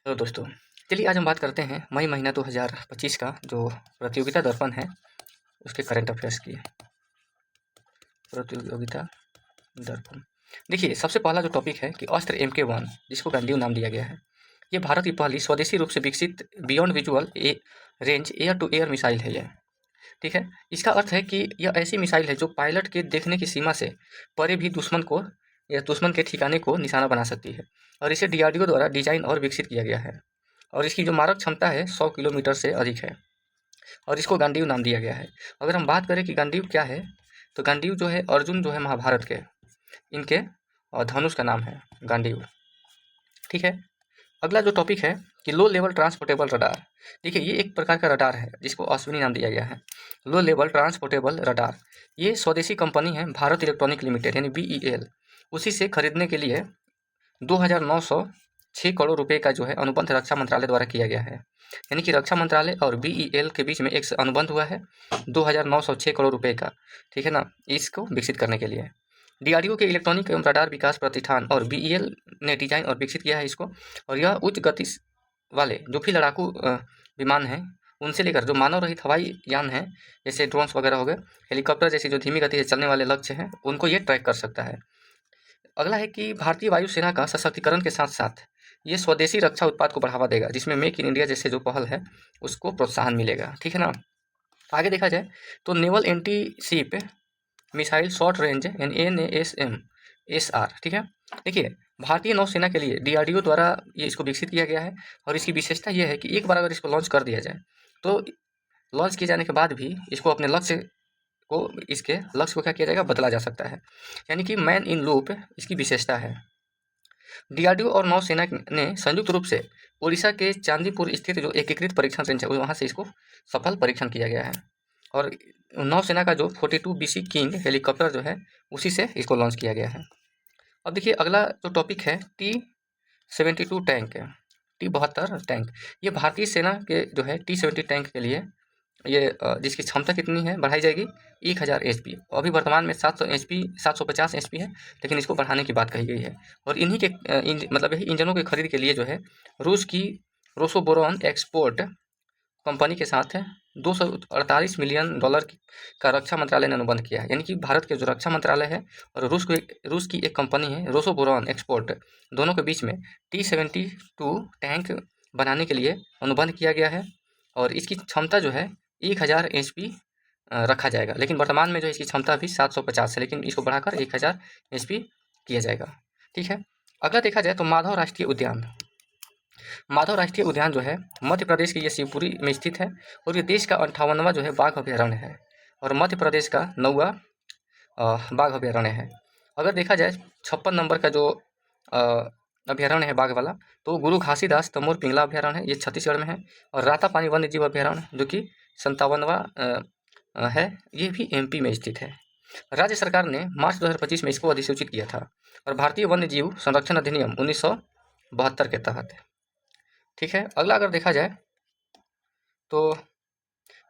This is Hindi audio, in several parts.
तो दोस्तों चलिए आज हम बात करते हैं मई महीना 2025 का जो प्रतियोगिता दर्पण है उसके करंट अफेयर्स की। प्रतियोगिता दर्पण देखिए, सबसे पहला जो टॉपिक है कि अस्त्र MK1 जिसको गांडीव नाम दिया गया है, ये भारत की पहली स्वदेशी रूप से विकसित beyond visual range air to air missile है। यह ठीक है। इसका अर्थ है कि यह ऐसी मिसाइल है जो पायलट के देखने की सीमा से परे भी दुश्मन को या दुश्मन के ठिकाने को निशाना बना सकती है और इसे DRDO द्वारा डिजाइन और विकसित किया गया है और इसकी जो मारक क्षमता है 100 किलोमीटर से अधिक है और इसको गांडीव नाम दिया गया है। अगर हम बात करें कि गांडीव क्या है, तो गांडीव जो है अर्जुन जो है महाभारत के इनके धनुष का नाम है गांडीव। ठीक है। अगला जो टॉपिक है कि लो लेवल ट्रांसपोर्टेबल रडार। देखिए, ये एक प्रकार का रडार है जिसको अश्विनी नाम दिया गया है, लो लेवल ट्रांसपोर्टेबल रडार। ये स्वदेशी कंपनी है भारत इलेक्ट्रॉनिक लिमिटेड यानी BEL, उसी से खरीदने के लिए 2,906 करोड़ रुपए का जो है अनुबंध रक्षा मंत्रालय द्वारा किया गया है। यानी कि रक्षा मंत्रालय और BEL के बीच में एक अनुबंध हुआ है 2,906 करोड़ रुपए का, ठीक है ना, इसको विकसित करने के लिए। DRDO के इलेक्ट्रॉनिक एवं रडार विकास प्रतिष्ठान और BEL ने डिजाइन और विकसित किया है इसको, और यह उच्च गति वाले जो भी लड़ाकू विमान हैं उनसे लेकर जो मानव रहित हवाई यान हैं जैसे ड्रोन्स वगैरह हो गए, हेलीकॉप्टर जैसी जो धीमी गति से चलने वाले लक्ष्य हैं उनको ये ट्रैक कर सकता है। अगला है कि भारतीय वायुसेना का सशक्तिकरण के साथ साथ ये स्वदेशी रक्षा उत्पाद को बढ़ावा देगा, जिसमें मेक इन इंडिया जैसे जो पहल है उसको प्रोत्साहन मिलेगा। ठीक है ना। आगे देखा जाए तो naval anti ship missile short range NASM-SR, ठीक है। देखिए, भारतीय नौसेना के लिए DRDO द्वारा ये इसको विकसित किया गया है और इसकी विशेषता ये है कि एक बार अगर इसको लॉन्च कर दिया जाए तो लॉन्च किए जाने के बाद भी इसको अपने इसके लक्ष्य को क्या किया जाएगा, बदला जा सकता है। यानी कि मैन इन लूप इसकी विशेषता है। DRDO और नौसेना ने संयुक्त रूप से उड़ीसा के चांदीपुर स्थित जो एकीकृत परीक्षण रेंज है वहाँ से इसको सफल परीक्षण किया गया है और नौसेना का जो 42BC किंग हेलीकॉप्टर जो है उसी से इसको लॉन्च किया गया है। अब देखिए, अगला जो टॉपिक है T-72 टैंक है, T-72 टैंक। ये भारतीय सेना के जो है T-70 टैंक के लिए ये जिसकी क्षमता कितनी है बढ़ाई जाएगी 1000 HP। अभी वर्तमान में 700 HP 750 HP है, लेकिन इसको बढ़ाने की बात कही गई है। और इन्हीं के मतलब यही इंजनों के खरीद के लिए जो है रूस की रोसोबोरोन एक्सपोर्ट कंपनी के साथ 248 मिलियन डॉलर का रक्षा मंत्रालय ने अनुबंध किया है। यानी कि भारत के जो रक्षा मंत्रालय है और रूस की एक कंपनी है रोसोबोरोन एक्सपोर्ट, दोनों के बीच में T-72 टैंक बनाने के लिए अनुबंध किया गया है और इसकी क्षमता जो है 1000 HP रखा जाएगा, लेकिन वर्तमान में जो इसकी क्षमता अभी 750 है, लेकिन इसको बढ़ाकर 1000 HP किया जाएगा। ठीक है। अगला देखा जाए तो माधव राष्ट्रीय उद्यान। माधव राष्ट्रीय उद्यान जो है मध्य प्रदेश के ये शिवपुरी में स्थित है और ये देश का 58वां जो है बाघ अभ्यारण्य है और मध्य प्रदेश का 9वां बाघ अभ्यारण्य है। अगर देखा जाए 56 नंबर का जो अभ्यारण्य है बाघ वाला, तो गुरु घासीदास तमोर पिंगला अभ्यारण्य है, ये छत्तीसगढ़ में है। और रातापानी वन्य जीव अभ्यारण्य जो कि 57वां है, ये भी MP में स्थित है। राज्य सरकार ने मार्च 2025 में इसको अधिसूचित किया था और भारतीय वन्य जीव संरक्षण अधिनियम 1972 के तहत। ठीक है। अगला अगर देखा जाए तो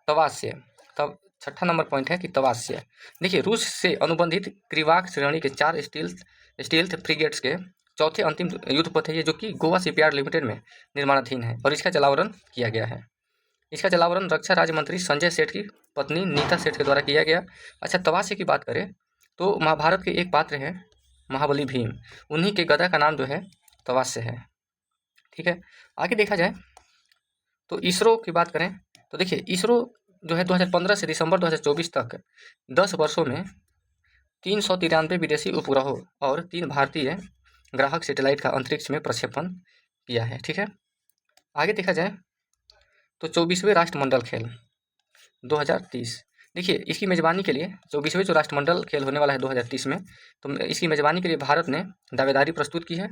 तवास्य, तब 6ठा नंबर पॉइंट है कि तवास्य। देखिए, रूस से अनुबंधित क्रिवाक श्रेणी के 4 स्टील्थ फ्रिगेट्स के चौथे अंतिम युद्धपोत है ये, जो कि गोवा शिपयार्ड लिमिटेड में निर्माणाधीन है और इसका जलावरण किया गया है। इसका जलावरण रक्षा राज्य मंत्री संजय सेठ की पत्नी नीता सेठ के द्वारा किया गया। अच्छा, तवास्य की बात करें तो महाभारत के एक पात्र है महाबली भीम, उन्हीं के गदा का नाम जो है तवास्य है। ठीक है। आगे देखा जाए तो इसरो की बात करें तो देखिए, इसरो जो है 2015 से दिसंबर 2024 तक 10 वर्षों में 393 विदेशी उपग्रहों और 3 भारतीय ग्राहक सैटेलाइट का अंतरिक्ष में प्रक्षेपण किया है। ठीक है। आगे देखा जाए तो 24वें राष्ट्रमंडल खेल 2030। देखिए, इसकी मेज़बानी के लिए 24वें जो राष्ट्रमंडल खेल होने वाला है 2030 में, तो इसकी मेज़बानी के लिए भारत ने दावेदारी प्रस्तुत की है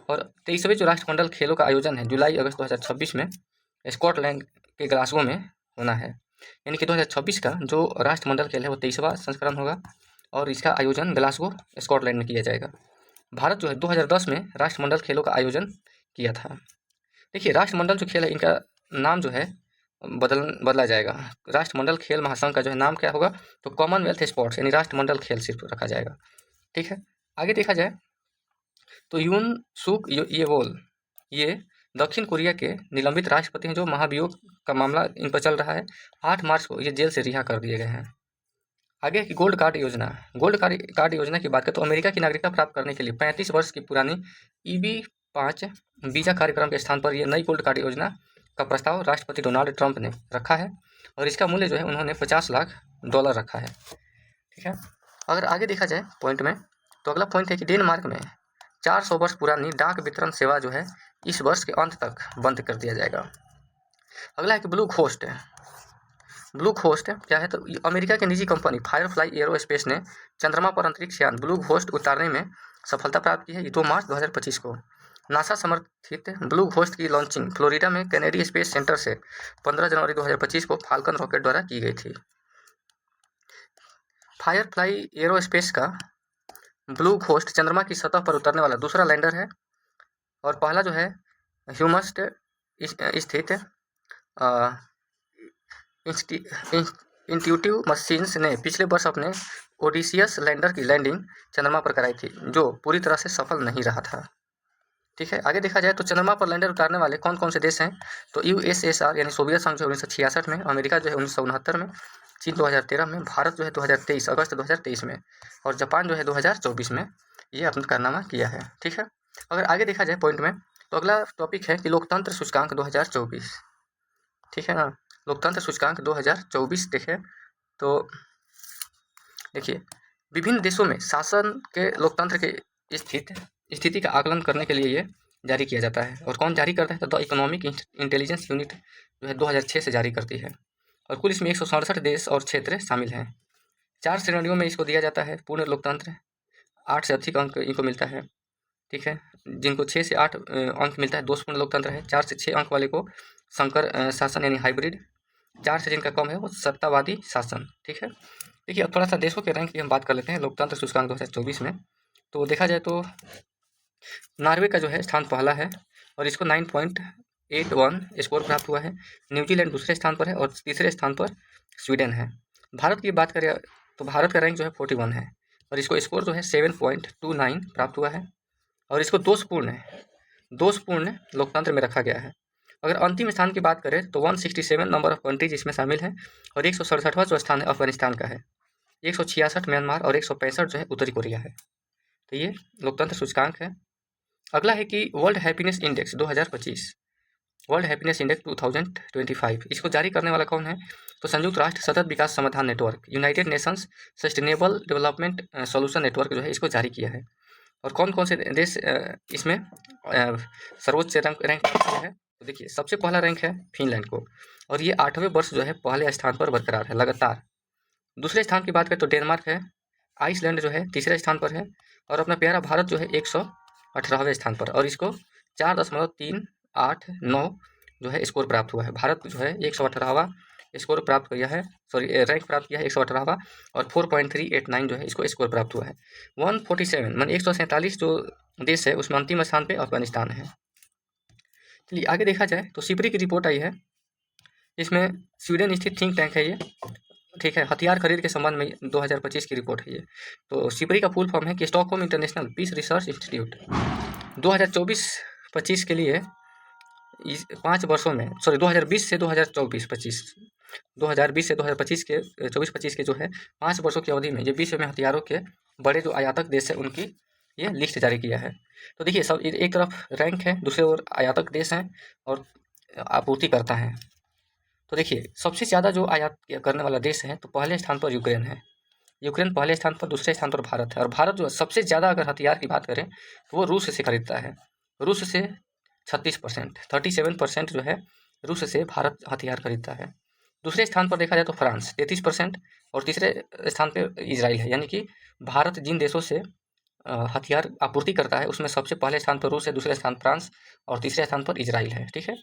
और 23वें जो राष्ट्रमंडल खेलों का आयोजन है जुलाई अगस्त 2026 में स्कॉटलैंड के ग्लासगो में होना है। यानी कि 2026 का जो राष्ट्रमंडल खेल है वो 23वां संस्करण होगा और इसका आयोजन ग्लासगो स्कॉटलैंड में किया जाएगा। भारत जो है 2010 में राष्ट्रमंडल खेलों का आयोजन किया था। देखिए, राष्ट्रमंडल जो खेल है इनका नाम जो है बदला जाएगा। राष्ट्रमंडल खेल महासंघ का जो है नाम क्या होगा, तो कॉमनवेल्थ स्पोर्ट्स यानी राष्ट्रमंडल खेल सिर्फ रखा जाएगा। ठीक है। आगे देखा जाए तो यून सुक येवोल ये दक्षिण कोरिया के निलंबित राष्ट्रपति हैं जो महाभियोग का मामला इन पर चल रहा है, 8 मार्च को ये जेल से रिहा कर दिए गए हैं। आगे की गोल्ड कार्ड योजना। गोल्ड कार्ड योजना की बात करें तो अमेरिका की नागरिकता प्राप्त करने के लिए 35 वर्ष की पुरानी EB-5 वीज़ा कार्यक्रम के स्थान पर ये नई गोल्ड कार्ड योजना का प्रस्ताव राष्ट्रपति डोनाल्ड ट्रंप ने रखा है और इसका मूल्य जो है उन्होंने $50 लाख रखा है। ठीक है, अगर आगे देखा जाए पॉइंट में तो अगला पॉइंट है कि डेनमार्क में 400 वर्ष पुरानी डाक वितरण सेवा जो है इस वर्ष के अंत तक बंद कर दिया जाएगा। अगला है कि ब्लू घोस्ट है। ब्लू घोस्ट क्या है तो अमेरिका की निजी कंपनी फायरफ्लाई एरोस्पेस ने चंद्रमा पर अंतरिक्ष यान ब्लू घोस्ट उतारने में सफलता प्राप्त की है। 2 मार्च 2025 को नासा समर्थित ब्लू घोस्ट की लॉन्चिंग फ्लोरिडा में कैनेडी स्पेस सेंटर से 15 जनवरी 2025 को फाल्कन रॉकेट द्वारा की गई थी। फायरफ्लाई एरोस्पेस का ब्लू घोस्ट चंद्रमा की सतह पर उतरने वाला दूसरा लैंडर है और पहला जो है ह्यूमस स्थित इंट्यूटिव मशीन्स ने पिछले वर्ष अपने ओडिसियस लैंडर की लैंडिंग चंद्रमा पर कराई थी जो पूरी तरह से सफल नहीं रहा था। ठीक है, आगे देखा जाए तो चंद्रमा पर लैंडर उतारने वाले कौन कौन से देश हैं तो USSR यानी सोवियत संघ जो 1966 में, अमेरिका जो है 1969 में, चीन 2013 में, भारत जो है 2023 अगस्त 2023 में और जापान जो है 2024 में ये अपना कारनामा किया है। ठीक है, अगर आगे देखा जाए पॉइंट में तो अगला टॉपिक है कि लोकतंत्र सूचकांक 2024। ठीक है ना, लोकतंत्र सूचकांक 2024 देखें तो देखिए विभिन्न देशों में शासन के लोकतंत्र के स्थिति का आकलन करने के लिए ये जारी किया जाता है और कौन जारी करता है तो द इकोनॉमिक इंटेलिजेंस यूनिट जो है 2006 से जारी करती है और कुल इसमें 167 देश और क्षेत्र शामिल हैं। 4 श्रेणियों में इसको दिया जाता है। पूर्ण लोकतंत्र 8 से अधिक अंक इनको मिलता है। ठीक है, जिनको 6 से 8 अंक मिलता है दोषपूर्ण लोकतंत्र है। 4 से 6 अंक वाले को संकर शासन यानी हाइब्रिड, 4 से जिनका कम है वो सत्तावादी शासन। ठीक है, देखिए अब थोड़ा सा देशों के रैंक की हम बात कर लेते हैं लोकतंत्र सूचकांक 2024 में। तो देखा जाए तो नॉर्वे का जो है स्थान पहला है और इसको 9.81 स्कोर प्राप्त हुआ है। न्यूजीलैंड दूसरे स्थान पर है और तीसरे स्थान पर स्वीडन है। भारत की बात करें तो भारत का रैंक जो है 41 है और इसको स्कोर जो है 7.29 प्राप्त हुआ है और इसको दोषपूर्ण लोकतंत्र में रखा गया है। अगर अंतिम स्थान की बात करें तो 167 नंबर ऑफ कंट्रीज इसमें शामिल हैं और 167वां जो स्थान है अफगानिस्तान का है, 166 म्यांमार और 165 जो है उत्तरी कोरिया है। तो ये लोकतंत्र सूचकांक है। अगला है कि world happiness index 2025, world happiness index 2025 इसको जारी करने वाला कौन है तो संयुक्त राष्ट्र सतत विकास समाधान network, United Nations sustainable development solution network जो है इसको जारी किया है। और कौन कौन से देश इसमें सर्वोच्च रैंक है तो देखिए सबसे पहला रैंक है फिनलैंड को और ये 8वें वर्ष जो है पहले स्थान पर बरकरार है लगातार। दूसरे स्थान की बात करें तो डेनमार्क है। आइसलैंड जो है तीसरे स्थान पर है और अपना प्यारा भारत जो है 118वें स्थान पर और इसको 4.389 जो है स्कोर प्राप्त हुआ है। भारत जो है 118वां स्कोर प्राप्त किया है, रैंक प्राप्त किया है 118वां और 4.389 जो है इसको स्कोर प्राप्त हुआ है। 147 मान 147 जो देश है उसमें अंतिम स्थान पे अफगानिस्तान है। चलिए आगे देखा जाए तो सिपरी की रिपोर्ट आई है, इसमें स्वीडन स्थित थिंक टैंक है ये। ठीक है, हथियार खरीद के संबंध में 2025 की रिपोर्ट है ये। तो सिपरी का फुल फॉर्म है कि Stockholm International Peace Research Institute. 2024-25 के लिए 5 वर्षों में 2020 से 2024-25 2020 से 2025 के 24-25 के जो है 5 वर्षों की अवधि में ये विश्व में हथियारों के बड़े जो आयातक देश है उनकी ये लिस्ट जारी किया है। तो देखिए सब एक तरफ रैंक है, दूसरे ओर आयातक देश हैं और आपूर्ति करता है। तो देखिए सबसे ज़्यादा जो आयात करने वाला देश है तो पहले स्थान पर यूक्रेन है। यूक्रेन पहले स्थान पर, दूसरे स्थान पर भारत है और भारत जो सबसे ज़्यादा अगर हथियार की बात करें तो वो रूस से खरीदता है। रूस से 36%, 37% जो है रूस से भारत हथियार खरीदता है। दूसरे स्थान पर देखा जाए तो फ्रांस 33% और तीसरे स्थान पर इजराइल है। यानी कि भारत जिन देशों से हथियार आपूर्ति करता है उसमें सबसे पहले स्थान पर रूस है, दूसरे स्थान फ्रांस और तीसरे स्थान पर इजराइल है। ठीक है,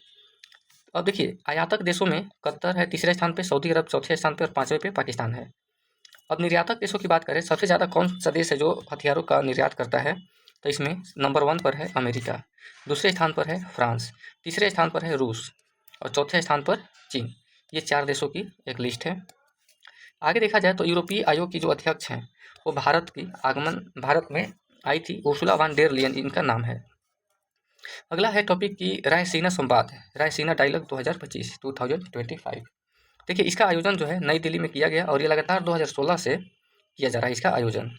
अब देखिए आयातक देशों में कतर है तीसरे स्थान पे, सऊदी अरब चौथे स्थान पे और 5वें पे पाकिस्तान है। अब निर्यातक देशों की बात करें सबसे ज़्यादा कौन सा देश है जो हथियारों का निर्यात करता है तो इसमें नंबर 1 पर है अमेरिका, दूसरे स्थान पर है फ्रांस, तीसरे स्थान पर है रूस और चौथे स्थान पर चीन। ये 4 देशों की एक लिस्ट है। आगे देखा जाए तो यूरोपीय आयोग की जो अध्यक्ष हैं वो भारत में आई थी, उर्सुला वान डेर लियन इनका नाम है। अगला है टॉपिक की रायसीना संवाद, रायसीना डायलॉग 2025। देखिए इसका आयोजन जो है नई दिल्ली में किया गया और ये लगातार 2016 से किया जा रहा है इसका आयोजन।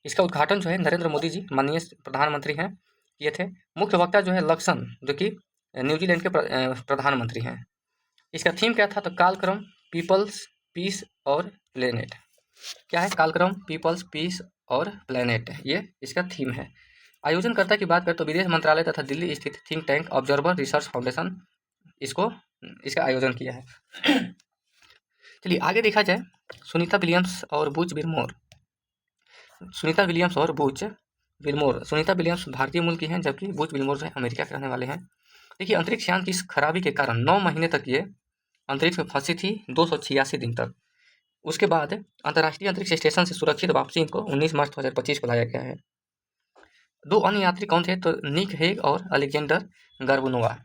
इसका उद्घाटन जो है नरेंद्र मोदी जी माननीय प्रधानमंत्री हैं किए थे। मुख्य वक्ता जो है लक्सन जो कि न्यूजीलैंड के प्रधानमंत्री हैं। इसका थीम क्या था? तो कालक्रम, पीपल्स, पीस और प्लेनेट। क्या है? कालक्रम, पीपल्स, पीस और प्लेनेट, ये इसका थीम है। आयोजनकर्ता की बात करें तो विदेश मंत्रालय तथा दिल्ली स्थित think tank observer research foundation इसका आयोजन किया है। चलिए आगे देखा जाए, सुनीता विलियम्स और बूच विलमोर। सुनीता विलियम्स और बूच विलमोर, सुनीता विलियम्स भारतीय मूल की हैं जबकि बूच विलमोर जो है अमेरिका के रहने वाले हैं। देखिए अंतरिक्ष यान की इस खराबी के कारण 9 महीने तक ये अंतरिक्ष में फंसी थी, 286 दिन तक। उसके बाद अंतर्राष्ट्रीय अंतरिक्ष स्टेशन से सुरक्षित वापसी इनको 19 मार्च 2025 को लाया गया है। 2 अन्य यात्री कौन थे? तो निक हेग और अलेक्जेंडर गर्बनोवा,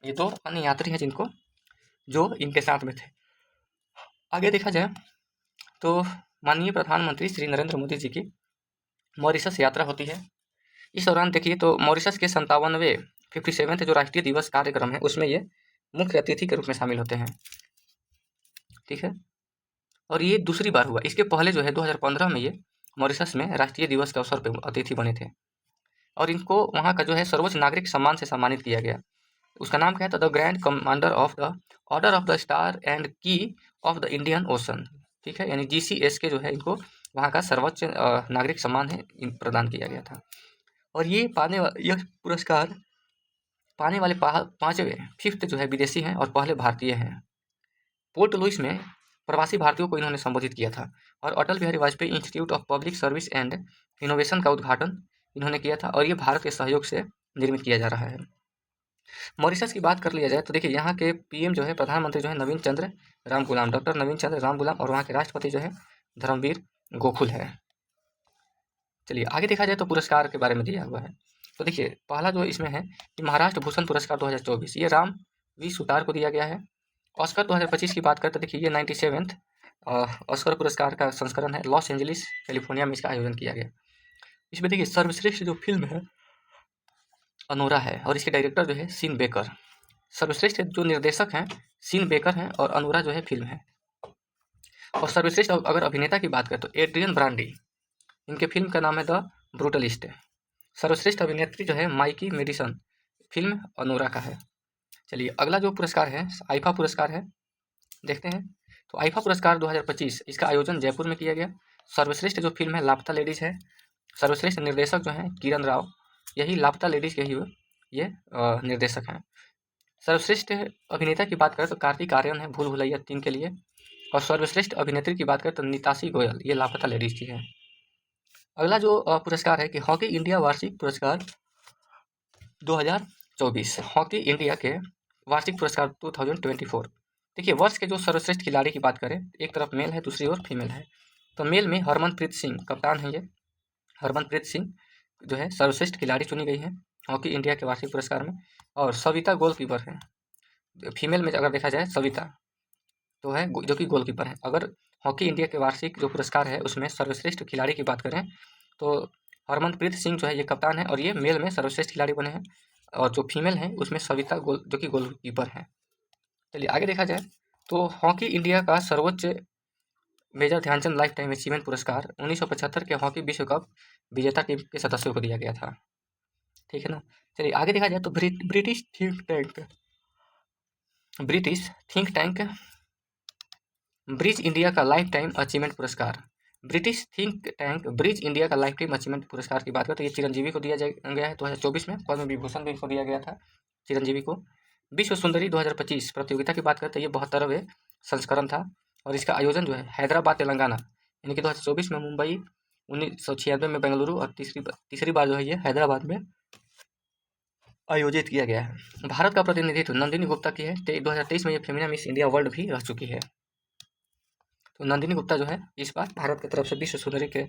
ये 2 अन्य यात्री हैं जिनको जो इनके साथ में थे। आगे देखा जाए तो माननीय प्रधानमंत्री श्री नरेंद्र मोदी जी की मॉरिशस यात्रा होती है। इस दौरान देखिए तो मॉरिशस के 57वें 57th जो राष्ट्रीय दिवस कार्यक्रम है उसमें ये मुख्य अतिथि के रूप में शामिल होते हैं। ठीक है, और ये दूसरी बार हुआ। इसके पहले जो है 2015 में ये मॉरिशस में राष्ट्रीय दिवस के अवसर पर अतिथि बने थे और इनको वहाँ का जो है सर्वोच्च नागरिक सम्मान से सम्मानित किया गया। उसका नाम क्या है? तो the grand commander of the order of the star and की ऑफ द इंडियन ओशन। ठीक है, यानी GCS के जो है इनको वहाँ का सर्वोच्च नागरिक सम्मान है प्रदान किया गया था। और ये यह पुरस्कार पाने वाले 5वें 5th जो है विदेशी हैं और पहले भारतीय हैं। पोर्ट लुइस में प्रवासी भारतीयों को इन्होंने संबोधित किया था और Atal Bihari Vajpayee institute of public service and innovation का उद्घाटन इन्होंने किया था और ये भारत के सहयोग से निर्मित किया जा रहा है। मॉरिशस की बात कर लिया जाए तो देखिए यहाँ के PM जो है प्रधानमंत्री जो है नवीन चंद्र राम गुलाम, डॉक्टर नवीन चंद्र राम गुलाम, और वहाँ के राष्ट्रपति जो है धर्मवीर गोकुल है। चलिए आगे देखा जाए तो पुरस्कार के बारे में दिया हुआ है। तो देखिए पहला जो इसमें है कि महाराष्ट्र भूषण पुरस्कार 2024, ये राम वी सुतार को दिया गया है। ऑस्कर 2025 की बात करते तो देखिए ये 97th ऑस्कर पुरस्कार का संस्करण है, लॉस एंजलिस कैलिफोर्निया में इसका आयोजन किया गया। इसमें देखिए सर्वश्रेष्ठ जो फिल्म है अनोरा है और इसके डायरेक्टर जो है सीन बेकर। सर्वश्रेष्ठ जो निर्देशक हैं सीन बेकर हैं और अनोरा जो है फिल्म है। और सर्वश्रेष्ठ अगर अभिनेता की बात करें तो एड्रियन ब्रांडी, इनके फिल्म का नाम है द ब्रूटलिस्ट। सर्वश्रेष्ठ अभिनेत्री जो है माइकी मेडिसन, फिल्म अनोरा का है। चलिए अगला जो पुरस्कार है आईफा पुरस्कार है, देखते हैं। तो आईफा पुरस्कार 2025 इसका आयोजन जयपुर में किया गया। सर्वश्रेष्ठ जो फिल्म है लापता लेडीज है। सर्वश्रेष्ठ निर्देशक जो हैं किरण राव, यही लापता लेडीज के ही ये निर्देशक हैं। सर्वश्रेष्ठ अभिनेता की बात करें तो कार्तिक आर्यन है भूल भुलैया 3 के लिए, और सर्वश्रेष्ठ अभिनेत्री की बात करें तो निताशी गोयल, ये लापता लेडीज की है। अगला जो पुरस्कार है कि हॉकी इंडिया वार्षिक पुरस्कार 2024, हॉकी इंडिया के वार्षिक पुरस्कार 2024। देखिए वर्ष के जो सर्वश्रेष्ठ खिलाड़ी की बात करें, एक तरफ मेल है दूसरी ओर फीमेल है। तो मेल में हरमनप्रीत सिंह कप्तान है, ये हरमनप्रीत सिंह जो है सर्वश्रेष्ठ खिलाड़ी चुनी गई है हॉकी इंडिया के वार्षिक पुरस्कार में। और सविता गोलकीपर है, फीमेल में अगर देखा जाए सविता तो है जो कि गोलकीपर है। अगर हॉकी इंडिया के वार्षिक जो पुरस्कार है उसमें सर्वश्रेष्ठ खिलाड़ी की बात करें तो हरमनप्रीत सिंह जो है ये कप्तान है और ये मेल में सर्वश्रेष्ठ खिलाड़ी बने हैं, और जो फीमेल है उसमें सविता जो कि गोलकीपर है। चलिए आगे देखा जाए तो हॉकी इंडिया का सर्वोच्च major Dhyan Chand lifetime achievement पुरस्कार 1975 के हॉकी विश्व कप विजेता टीम के सदस्यों को दिया गया था। ठीक है ना। चलिए आगे देखा जाए तो British think tank bridge India का लाइफ टाइम अचीवमेंट पुरस्कार, British think tank bridge India का लाइफ टाइम अचीवमेंट पुरस्कार की बात करें तो ये चिरंजीवी को दिया गया है 2024 में। पद्म विभूषण भी इनको दिया गया था चिरंजीवी को। विश्व सुंदरी 2025 प्रतियोगिता की बात करें तो ये 72वें संस्करण था और इसका आयोजन जो है हैदराबाद तेलंगाना, यानी कि 2024 में मुंबई, 1996 में बेंगलुरु और तीसरी बार जो है ये हैदराबाद में आयोजित किया गया है। भारत का प्रतिनिधित्व नंदिनी गुप्ता की है। 2023 में ये फेमिना मिस इंडिया वर्ल्ड भी रह चुकी है। तो नंदिनी गुप्ता जो है इस बार भारत की तरफ से विश्व सुंदरी के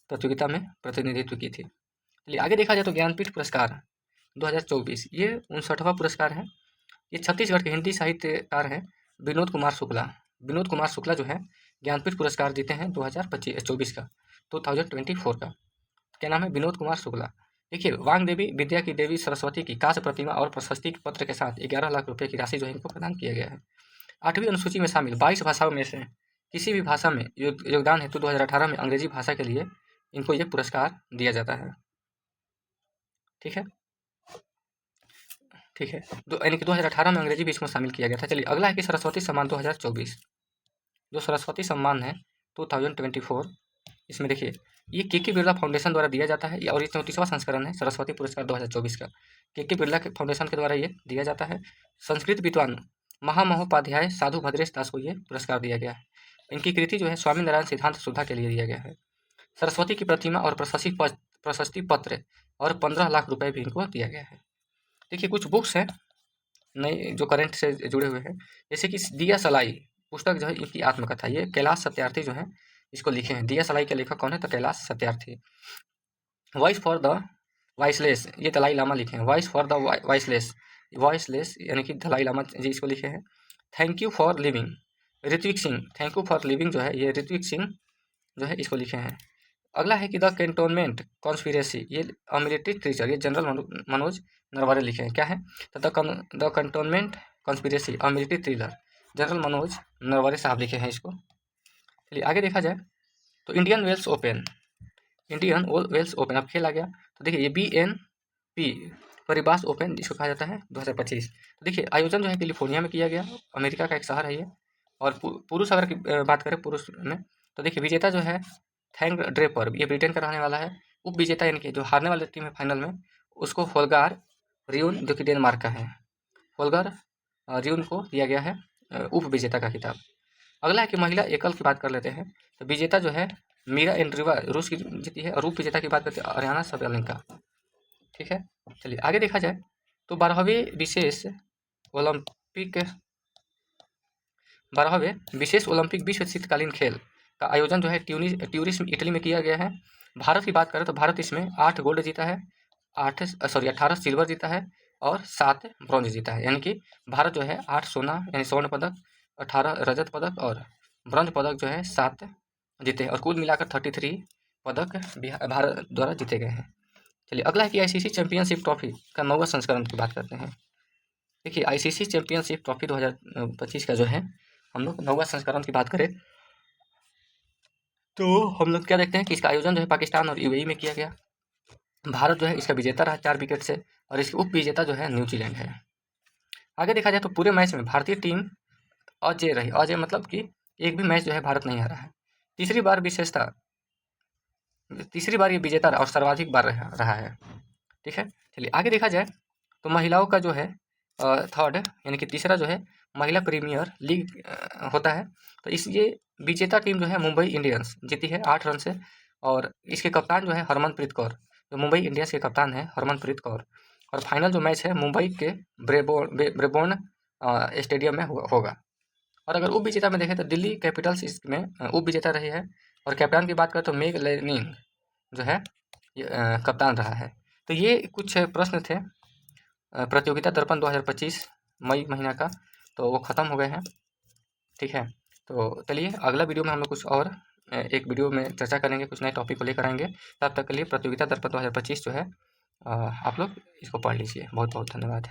प्रतियोगिता में प्रतिनिधित्व की थी। चलिए आगे देखा जाए तो ज्ञानपीठ पुरस्कार 2024, ये 59वां पुरस्कार है। ये छत्तीसगढ़ के हिंदी साहित्यकार हैं विनोद कुमार शुक्ला। विनोद कुमार शुक्ला जो है ज्ञानपीठ पुरस्कार जीते हैं 2024 का 2024 का। क्या नाम है? विनोद कुमार शुक्ला। देखिए, वांग देवी विद्या की देवी सरस्वती की कांस्य प्रतिमा और प्रशस्ति पत्र के साथ 11 लाख रुपए की राशि जो है इनको प्रदान किया गया है। 8वीं अनुसूची में शामिल 22 भाषाओं में से किसी भी भाषा में योगदान हेतु 2018 में अंग्रेजी भाषा के लिए इनको ये पुरस्कार दिया जाता है। ठीक है, ठीक है, यानी कि 2018 में अंग्रेजी भी इसमें शामिल किया गया था। चलिए अगला है कि सरस्वती सम्मान 2024, जो सरस्वती सम्मान है 2024, इसमें देखिए ये के बिरला फाउंडेशन द्वारा दिया जाता है और ये 34वां संस्करण है सरस्वती पुरस्कार 2024 का। के बिरला के फाउंडेशन के द्वारा ये दिया जाता है। संस्कृत विद्वान महामहोपाध्याय साधु भद्रेश दास को ये पुरस्कार दिया गया है। इनकी कृति जो है स्वामी नारायण सिद्धांत सुधा के लिए दिया गया है। सरस्वती की प्रतिमा और प्रशस्ति पत्र और 15 लाख रुपए भी इनको दिया गया है। देखिए कुछ बुक्स हैं नई जो करंट से जुड़े हुए हैं, जैसे कि दिया सलाई पुस्तक जो है इनकी आत्मकथा, ये कैलाश सत्यार्थी जो है इसको लिखे हैं। दिया सलाई के लेखक कौन है? तो Kailash Satyarthi. Voice for the voiceless, ये दलाई लामा लिखे हैं। वॉइस फॉर द वॉइसलेस यानी कि दलाई लामा जी इसको लिखे हैं। Thank you for living, Ritvik Singh, thank you for living जो है ये ऋत्विक सिंह जो है इसको लिखे हैं। अगला है कि द कैंटोनमेंट कॉन्स्पिरेसी, ये मिलिट्री ट्रीचर, ये जनरल मनोज नरवरे लिखे हैं। क्या है? तो the cantonment conspiracy a military thriller, general Manoj Narware साहब लिखे हैं इसको। चलिए आगे देखा जाए तो इंडियन वेल्स ओपन अब खेला गया। तो देखिए ये BNP परिबास ओपन जिसको कहा जाता है 2025। तो देखिए आयोजन जो है कैलिफोर्निया में किया गया, अमेरिका का एक शहर है ये। और पुरुष अगर की बात करें पुरुष में, तो देखिए विजेता जो है थैंक ड्रेपर, ये ब्रिटेन का रहने वाला है। उप विजेता यानी कि जो हारने वाली टीम है फाइनल में, उसको होल्गार रियून जो कि डेनमार्क का है, होल्गार रियून को दिया गया है उप विजेता का खिताब। अगला है कि महिला एकल की बात कर लेते हैं। तो विजेता जो है मीरा एंड्रीवा रूस की जीती है, और उप विजेता की बात करते हैं अरियाना सबेलिंका। ठीक है, चलिए आगे देखा जाए तो 12वें विशेष ओलंपिक विश्व शीतकालीन खेल का आयोजन जो है ट्यूरिस इटली में किया गया है। भारत की बात करें तो भारत इसमें 8 गोल्ड जीता है, 18 सिल्वर जीता है और 7 ब्रॉन्ज जीता है। यानी कि भारत जो है 8 सोना यानी स्वर्ण पदक, 18 रजत पदक और ब्रॉन्ज पदक जो है 7 जीते हैं, और कुल मिलाकर 33 पदक भारत द्वारा जीते गए हैं। चलिए अगला है कि ICC चैंपियनशिप ट्रॉफी का 9वां संस्करण की बात करते हैं। देखिए ICC चैंपियनशिप ट्रॉफी 2025 का जो है हम लोग 9वां संस्करण की बात करें तो हम लोग क्या देखते हैं कि इसका आयोजन जो है पाकिस्तान और UAE में किया गया। भारत जो है इसका विजेता रहा 4 विकेट से, और इसकी उप विजेता जो है न्यूजीलैंड है। आगे देखा जाए तो पूरे मैच में भारतीय टीम अजय रही। अजय मतलब कि एक भी मैच जो है भारत नहीं हारा है। तीसरी बार ये विजेता और सर्वाधिक बार रहा है। ठीक है, चलिए आगे देखा जाए तो महिलाओं का जो है थर्ड यानी कि तीसरा जो है महिला प्रीमियर लीग होता है। तो ये विजेता टीम जो है मुंबई इंडियंस जीती है 8 रन से, और इसके कप्तान जो है हरमनप्रीत कौर, जो मुंबई इंडियंस के कप्तान है हरमनप्रीत कौर। और फाइनल जो मैच है मुंबई के ब्रेबोर्न स्टेडियम में होगा। और अगर उप विजेता में देखें तो दिल्ली कैपिटल्स इसमें उप विजेता रही है, और कैप्टन की बात करें तो मेग लेनिंग जो है कप्तान रहा है। तो ये कुछ प्रश्न थे प्रतियोगिता दर्पण 2025 मई महीना का, तो वो ख़त्म हो गए हैं। ठीक है, तो चलिए अगला वीडियो में हम लोग कुछ और एक वीडियो में चर्चा करेंगे, कुछ नए टॉपिक को लेकर आएंगे। तब तक के लिए प्रतियोगिता दर्पण 2025 जो है आप लोग इसको पढ़ लीजिए। बहुत बहुत धन्यवाद।